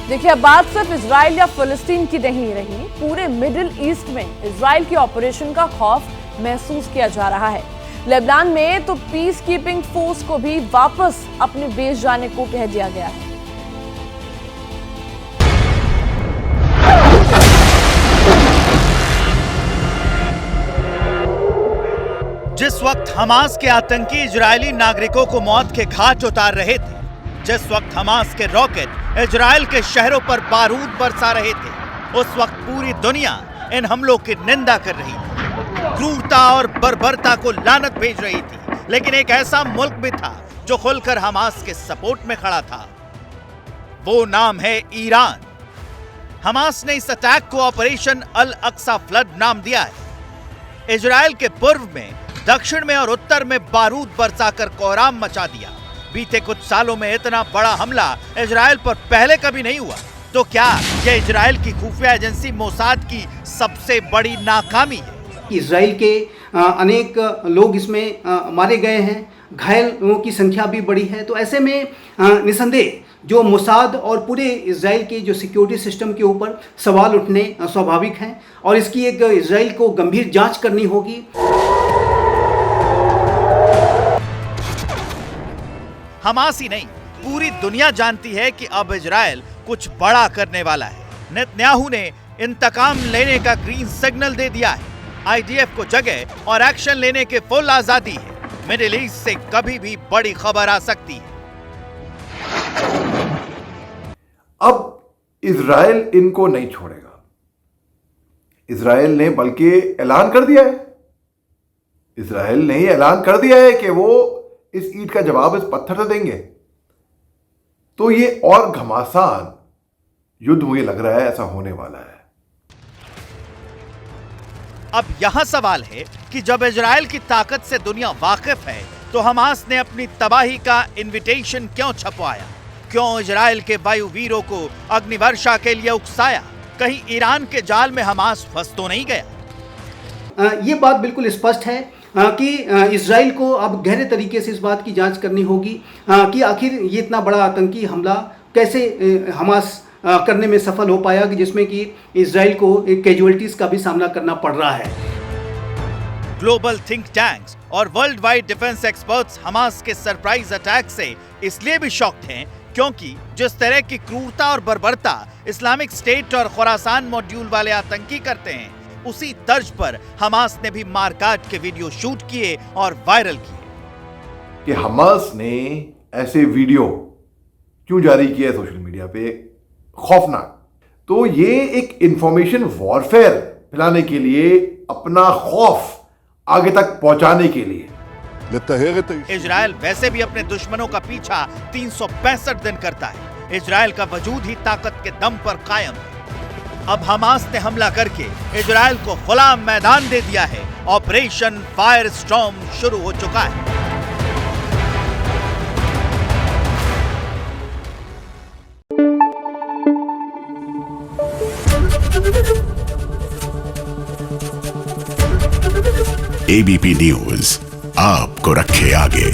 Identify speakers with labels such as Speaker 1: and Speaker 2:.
Speaker 1: देखिए, अब बात सिर्फ इजराइल या फिलिस्तीन की नहीं रही, पूरे मिडिल ईस्ट में इजराइल की ऑपरेशन का खौफ महसूस किया जा रहा है। लेबनान में तो पीस कीपिंग फोर्स को भी वापस अपने बेस जाने को कह दिया गया है।
Speaker 2: जिस वक्त हमास के आतंकी इजरायली नागरिकों को मौत के घाट उतार रहे थे, जिस वक्त हमास के रॉकेट इजराइल के शहरों पर बारूद बरसा रहे थे, उस वक्त पूरी दुनिया इन हमलों की निंदा कर रही थी, क्रूरता और बर्बरता को लानत भेज रही थी। लेकिन एक ऐसा मुल्क भी था जो खुलकर हमास के सपोर्ट में खड़ा था। वो नाम है ईरान। हमास ने इस अटैक को ऑपरेशन अल अक्सा फ्लड नाम दिया है। इजराइल के पूर्व में, दक्षिण में और उत्तर में बारूद बरसाकर कोहराम मचा दिया। बीते कुछ सालों में इतना बड़ा हमला इजराइल पर पहले कभी नहीं हुआ। तो क्या यह इजराइल की खुफिया एजेंसी मोसाद की सबसे बड़ी नाकामी है?
Speaker 3: इजराइल के अनेक लोग इसमें मारे गए हैं, घायलों की संख्या भी बड़ी है। तो ऐसे में निसंदेह जो मोसाद और पूरे इजराइल के जो सिक्योरिटी सिस्टम के ऊपर सवाल उठने स्वाभाविक हैं और इसकी एक इजराइल को गंभीर जांच करनी होगी।
Speaker 2: हमास ही नहीं, पूरी दुनिया जानती है कि अब इजराइल कुछ बड़ा करने वाला है। नेतन्याहू ने इंतकाम लेने का ग्रीन सिग्नल दे दिया है। आईडीएफ को जगह और एक्शन लेने के फुल आजादी है। मिडिल ईस्ट से कभी भी बड़ी खबर आ सकती है।
Speaker 4: अब इजराइल इनको नहीं छोड़ेगा। इजराइल ने बल्कि ऐलान कर दिया है, इजराइल ने ऐलान कर दिया है कि वो इस ईंट का जवाब इस पत्थर से देंगे। तो ये और घमासान युद्ध मुझे लग रहा है ऐसा होने वाला है।
Speaker 2: अब यहां सवाल है कि जब इजराइल की ताकत से दुनिया वाकिफ है, तो हमास ने अपनी तबाही का इनविटेशन क्यों छपवाया? क्यों इजराइल के वायुवीरों को अग्निवर्षा के लिए उकसाया? कहीं ईरान के जाल में हमास फंस तो नहीं गया?
Speaker 3: ये बात बिल्कुल स्पष्ट है कि इजराइल को अब गहरे तरीके से इस बात की जांच करनी होगी कि आखिर ये इतना बड़ा आतंकी हमला कैसे हमास करने में सफल हो पाया, कि जिसमें कि इजराइल को कैजुअलिटीज का भी सामना करना पड़ रहा है।
Speaker 2: ग्लोबल थिंक टैंक्स और world wide defence experts Hamas के सरप्राइज अटैक से इसलिए भी शॉक्ड हैं क्योंकि जिस तरह की क्रूरता और बर्बरता इस्लामिक स्टेट और खुरासान मॉड्यूल वाले आतंकी करते हैं, उसी तर्ज पर हमास ने भी मारकाट के वीडियो शूट किए और वायरल किए।
Speaker 4: कि हमास ने ऐसे वीडियो क्यों जारी किया सोशल मीडिया पे? खौफनाक। तो ये एक इंफॉर्मेशन वॉरफेयर फैलाने के लिए, अपना खौफ आगे तक पहुंचाने के लिए।
Speaker 2: इजराइल वैसे भी अपने दुश्मनों का पीछा 365 दिन करता है। इजराइल का वजूद ही ताकत के दम पर कायम है। अब हमास ने हमला करके इजराइल को खुला मैदान दे दिया है। ऑपरेशन फायर स्टॉर्म शुरू हो चुका है।
Speaker 5: एबीपी न्यूज आपको रखे आगे।